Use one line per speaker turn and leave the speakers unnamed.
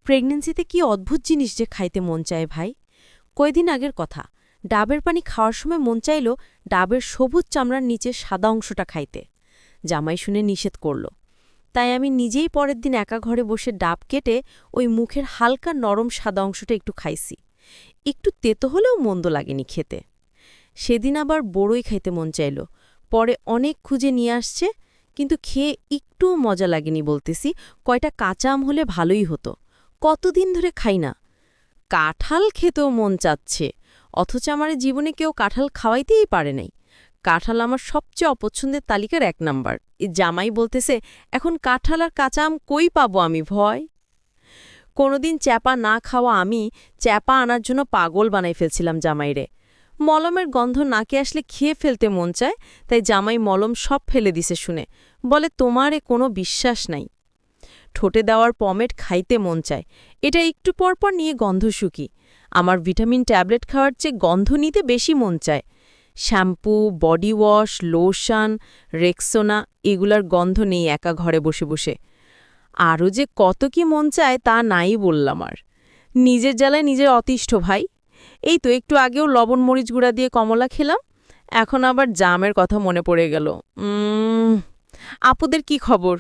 প্রেগন্যান্সিতে কি অদ্ভুত জিনিস যে খাইতে মন চায় ভাই। কয়দিন আগের কথা, ডাবের পানি খাওয়ার সময় মন চাইল ডাবের সবুজ চামড়ার নিচে সাদা অংশটা খাইতে। জামাই শুনে নিষেধ করল। তাই আমি নিজেই পরের দিন একা ঘরে বসে ডাব কেটে ওই মুখের হালকা নরম সাদা অংশটা একটু খাইছি। একটু তেতো হলেও মন্দ লাগেনি খেতে। সেদিন আবার বড়ই খাইতে মন চাইল। পরে অনেক খুঁজে নিয়ে আসছে, কিন্তু খেয়ে একটুও মজা লাগেনি বলতেছি। কয়টা কাঁচা আম হলে ভালোই হতো। কতদিন ধরে খাই না। কাঁঠাল খেতেও মন চাচ্ছে, অথচ আমার জীবনে কেউ কাঁঠাল খাওয়াইতেই পারে নাই। কাঁঠাল আমার সবচেয়ে অপছন্দের তালিকার ১ নাম্বার। এই জামাই বলতেছে, এখন কাঁঠাল আর কাঁচা আম কই পাবো আমি, ভয়। কোনোদিন চ্যাপা না খাওয়া আমি চ্যাপা আনার জন্য পাগল বানাই ফেলছিলাম জামাইরে। মলমের গন্ধ নাকে আসলে খেয়ে ফেলতে মন চায়, তাই জামাই মলম সব ফেলে দিছে শুনে বলে, তোমারে কোনো বিশ্বাস নাই। ঠোঁটে দেওয়ার পমেট খাইতে মন চায়, এটা একটু পরপর নিয়ে গন্ধ শুকি। আমার ভিটামিন ট্যাবলেট খাওয়ার চেয়ে গন্ধ নিতে বেশি মন চায়। Shampoo, body wash, lotion, Rexona এগুলার গন্ধ নেই একা ঘরে বসে বসে। আরও যে কত কি মন চায় তা নাই বললাম আর। নিজের জ্বালায় নিজের অতিষ্ঠ ভাই। এই তো একটু আগেও লবণ মরিচ গুঁড়া দিয়ে কমলা খেলাম, এখন আবার জামের কথা মনে পড়ে গেল। আপুদের কি খবর?